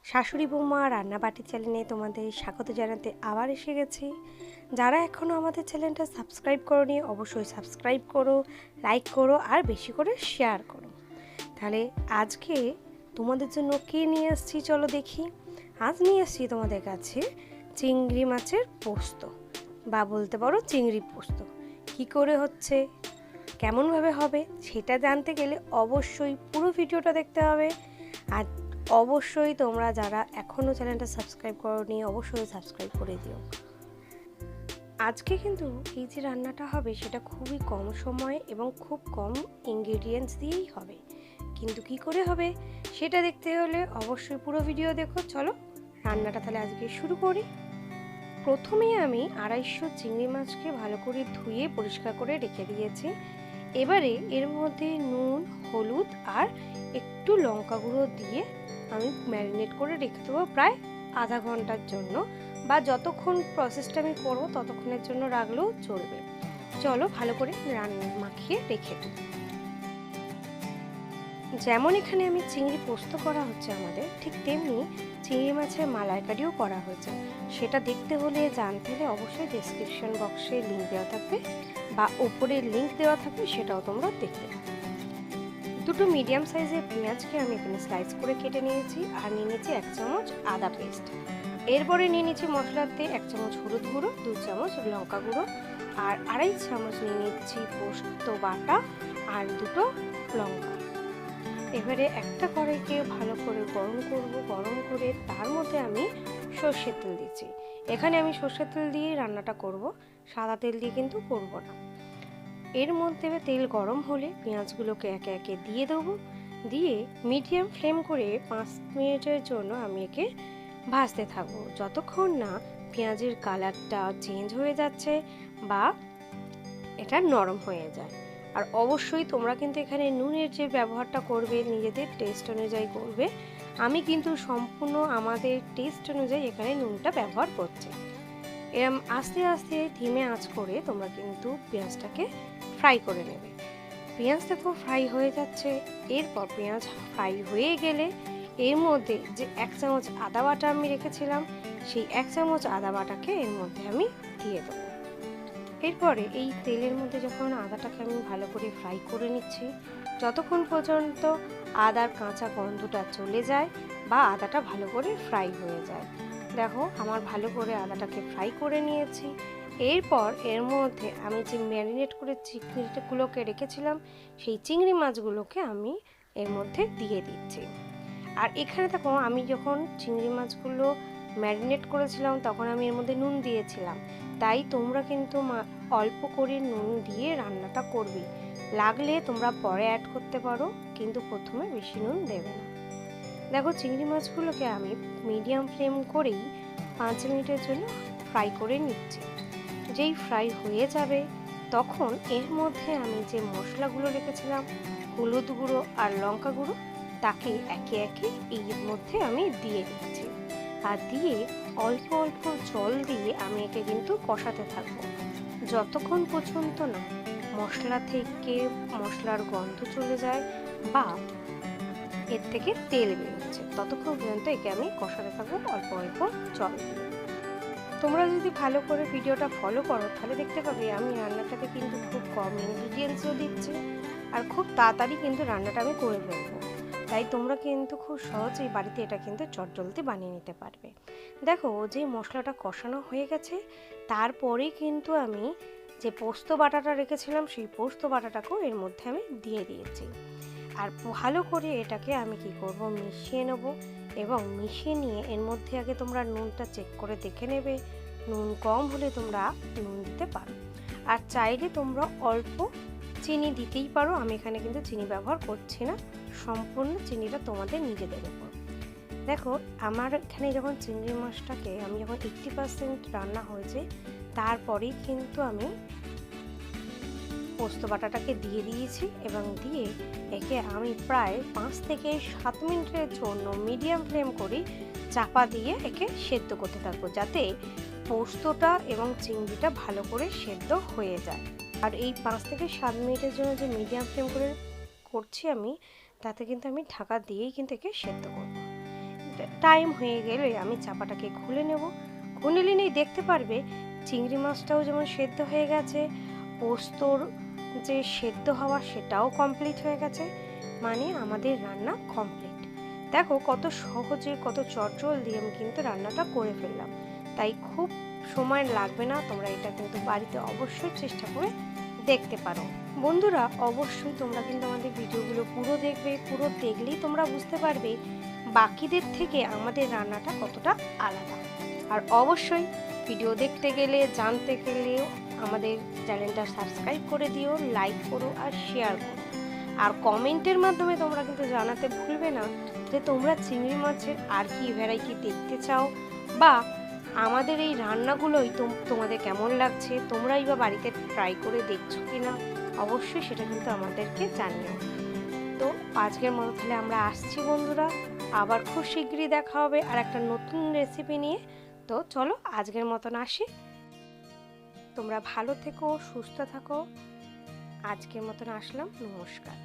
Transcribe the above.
শাশুড়ি বৌমা রান্নাবাটি চ্যানেলে তোমাদের স্বাগত জানাতে আবার এসে গেছি। যারা এখনও আমাদের চ্যানেলটা সাবস্ক্রাইব করোনি অবশ্যই সাবস্ক্রাইব করো, লাইক করো আর বেশি করে শেয়ার করো। তাহলে আজকে তোমাদের জন্য কী নিয়ে এসেছি চলো দেখি। আজ নিয়ে এসেছি তোমাদের কাছে চিংড়ি মাছের পোস্ত বা বলতে পারো চিংড়ি পোস্ত। কী করে হচ্ছে, কেমনভাবে হবে সেটা জানতে গেলে অবশ্যই পুরো ভিডিওটা দেখতে হবে। আর অবশ্যই তোমরা যারা এখনও চ্যানেলটা সাবস্ক্রাইব করোনি অবশ্যই সাবস্ক্রাইব করে দিও। আজকে কিন্তু এই যে রান্নাটা হবে সেটা খুবই কম সময়ে এবং খুব কম ইনগ্রিডিয়েন্টস দিয়েই হবে, কিন্তু কি করে হবে সেটা দেখতে হলে অবশ্যই পুরো ভিডিও দেখো। চলো রান্নাটা তাহলে আজকে শুরু করি। প্রথমেই আমি 250 চিংড়ি মাছকে ভালো করে ধুয়ে পরিষ্কার করে রেখে দিয়েছি। এবারে এর মধ্যে নুন, হলুদ আর একটু লঙ্কা গুঁড়ো দিয়ে আমি ম্যারিনেট করে রেখে দেবো প্রায় আধা ঘন্টার জন্য, বা যতক্ষণ প্রসেসটা আমি করবো ততক্ষণের জন্য রাখলেও চলবে। চলো ভালো করে মাখিয়ে রেখে দিই। যেমন এখানে আমি চিংড়ি পোস্ত করা হচ্ছে আমাদের, ঠিক তেমনি চিংড়ি মাছের মালাইকারিও করা হয়েছে। সেটা দেখতে হলে জানতে হলে অবশ্যই ডেসক্রিপশন বক্সে লিঙ্ক দেওয়া থাকবে বা ওপরে লিঙ্ক দেওয়া থাকবে, সেটাও তোমরা দেখতে পাবে। দুটো মিডিয়াম সাইজের পেঁয়াজকে আমি এখানে স্লাইস করে কেটে নিয়েছি আর নিয়ে নিয়েছি 1 চামচ আদা পেস্ট। এরপরে নিয়ে নিয়েছি মশলাতে 1 চামচ হলুদ গুঁড়ো, 2 চামচ লঙ্কা গুঁড়ো আর 2.5 চামচ নিয়ে নিচ্ছি পোস্ত বাটা আর 2টো লঙ্কা। এবারে একটা কড়াইকে ভালো করে গরম করব। গরম করে তার মধ্যে আমি সর্ষের তেল দিচ্ছি। এখানে আমি সর্ষের তেল দিয়ে রান্নাটা করব, সাদা তেল দিয়ে কিন্তু করব না। এর মধ্যে তেল গরম হলে পেঁয়াজগুলোকে একে একে দিয়ে দেবো। দিয়ে মিডিয়াম ফ্লেম করে 5 মিনিটের জন্য আমি একে ভাজতে থাকবো, যতক্ষণ না পেঁয়াজের কালারটা চেঞ্জ হয়ে যাচ্ছে বা এটা নরম হয়ে যায়। আর অবশ্যই তোমরা কিন্তু এখানে নুনের যে ব্যবহারটা করবে নিজেদের টেস্ট অনুযায়ী করবে। আমি কিন্তু সম্পূর্ণ আমাদের টেস্ট অনুযায়ী এখানে নুনটা ব্যবহার করছি। এরম আস্তে আস্তে ধিমে আঁচ করে তোমরা কিন্তু পেঁয়াজটাকে ফ্রাই করে নেবে। পেঁয়াজ দেখো ফ্রাই হয়ে যাচ্ছে। এরপর পেঁয়াজ ফ্রাই হয়ে গেলে এর মধ্যে যে 1 চামচ আদা বাটা আমি রেখেছিলাম, সেই 1 চামচ আদা বাটাকে এর মধ্যে আমি দিয়ে দেবো। এরপরে এই তেলের মধ্যে যখন আদাটাকে আমি ভালো করে ফ্রাই করে নিচ্ছি, যতক্ষণ পর্যন্ত আদার কাঁচা গন্ধটা চলে যায় বা আদাটা ভালো করে ফ্রাই হয়ে যায়। দেখো আমার ভালো করে আদাটাকে ফ্রাই করে নিয়েছি। এরপর এর মধ্যে আমি যে ম্যারিনেট করে চিংড়িগুলোকে রেখেছিলাম সেই চিংড়ি মাছগুলোকে আমি এর মধ্যে দিয়ে দিচ্ছি। আর এখানে দেখো আমি যখন চিংড়ি মাছগুলো ম্যারিনেট করেছিলাম তখন আমি এর মধ্যে নুন দিয়েছিলাম, তাই তোমরা কিন্তু অল্প করে নুন দিয়ে রান্নাটা করবে। লাগলে তোমরা পরে অ্যাড করতে পারো, কিন্তু প্রথমে বেশি নুন দেবে না। দেখো চিংড়ি মাছগুলোকে আমি মিডিয়াম ফ্লেম করেই 5 মিনিটের জন্য ফ্রাই করে নিচ্ছি। যেই ফ্রাই হয়ে যাবে তখন এর মধ্যে আমি যে মশলাগুলো রেখেছিলাম হলুদ গুঁড়ো আর লঙ্কা গুঁড়ো, তাকে একে একে এর মধ্যে আমি দিয়ে দিচ্ছি। আর দিয়ে অল্প অল্প জল দিয়ে আমি একে কিন্তু কষাতে থাকবো যতক্ষণ পর্যন্ত না মশলা থেকে মশলার গন্ধ চলে যায় বা এর থেকে তেল বেরোচ্ছে, ততক্ষণ পর্যন্ত একে আমি কষাতে থাকবো অল্প অল্প জল দিয়ে। তোমরা যদি ভালো করে ভিডিওটা ফলো করো তাহলে দেখতে পাবে আমি রান্নাটাতে কিন্তু খুব কম ইনগ্রিডিয়েন্টসও দিচ্ছি আর খুব তাড়াতাড়ি কিন্তু রান্নাটা আমি করে ফেলবো। তাই তোমরা কিন্তু খুব সহজেই বাড়িতে এটা কিন্তু চটজলদি বানিয়ে নিতে পারবে। দেখো যে মশলাটা কষানো হয়ে গেছে, তারপরে কিন্তু আমি যে পোস্ত বাটাটা রেখেছিলাম সেই পোস্ত বাটাটাকেও এর মধ্যে আমি দিয়ে দিয়েছি। আর ভালো করে এটাকে আমি কি করব, মিশিয়ে নেব। এবং মিশিয়ে নিয়ে এর মধ্যে আগে তোমরা নুনটা চেক করে দেখে নেবে, নুন কম হলে তোমরা নুন দিতে পারো। আর চাইলে তোমরা অল্প চিনি দিতেই পারো, আমি এখানে কিন্তু চিনি ব্যবহার করছি না, সম্পূর্ণ চিনিটা তোমাদের নিজেদের উপর। দেখো আমার এখানে যখন চিংড়ি মাছটাকে আমি যখন 80% রান্না হয়েছে তারপরেই কিন্তু আমি পোস্ত বাটাটাকে দিয়ে দিয়েছি এবং দিয়ে একে আমি প্রায় 5 থেকে 7 মিনিটের জন্য মিডিয়াম ফ্লেম করে চাপা দিয়ে একে সেদ্ধ করতে থাকবো, যাতে পোস্তটা এবং চিংড়িটা ভালো করে সেদ্ধ হয়ে যায়। আর এই 5 থেকে 7 মিনিটের জন্য যে মিডিয়াম ফ্লেম করে করছি আমি, তাতে কিন্তু আমি ঢাকা দিয়েই কিন্তু একে সেদ্ধ করব। টাইম হয়ে গেলে আমি চাপাটাকে খুলে নেব। খুলে নিলেই দেখতে পারবে চিংড়ি মাছটাও যেমন সেদ্ধ হয়ে গেছে, পোস্তর যে সেদ্ধ হওয়া সেটাও কমপ্লিট হয়ে গেছে, মানে আমাদের রান্না কমপ্লিট। দেখো কত সহজে কত চটজল দিয়ে আমি কিন্তু রান্নাটা করে ফেললাম। তাই খুব সময় লাগবে না, তোমরা এটা কিন্তু বাড়িতে অবশ্যই চেষ্টা করে দেখতে পারো। বন্ধুরা অবশ্যই তোমরা কিন্তু আমাদের ভিডিওগুলো পুরো দেখবে, পুরো দেখলেই তোমরা বুঝতে পারবে বাকিদের থেকে আমাদের রান্নাটা কতটা আলাদা। আর অবশ্যই ভিডিও দেখতে গেলে জানতে গেলে আমাদের চ্যানেলটা সাবস্ক্রাইব করে দিও, লাইক করো আর শেয়ার করো। আর কমেন্টের মাধ্যমে তোমরা কিন্তু জানাতে ভুলবে না যে তোমরা চিংড়ি মাছের আর কি ভ্যারাইটি দেখতে চাও, বা আমাদের এই রান্নাগুলোই তোমাদের কেমন লাগছে, তোমরাই বা বাড়িতে ট্রাই করে দেখছো কিনা, অবশ্যই সেটা কিন্তু আমাদেরকে জানিও। তো আজকের মতো তাহলে আমরা আসছি বন্ধুরা, আবার খুব শীঘ্রই দেখা হবে আর একটা নতুন রেসিপি নিয়ে। তো চলো আজকের মতন আসি, তোমরা ভালো থেকো, সুস্থ থাকো। আজকের মতন আসলাম, নমস্কার।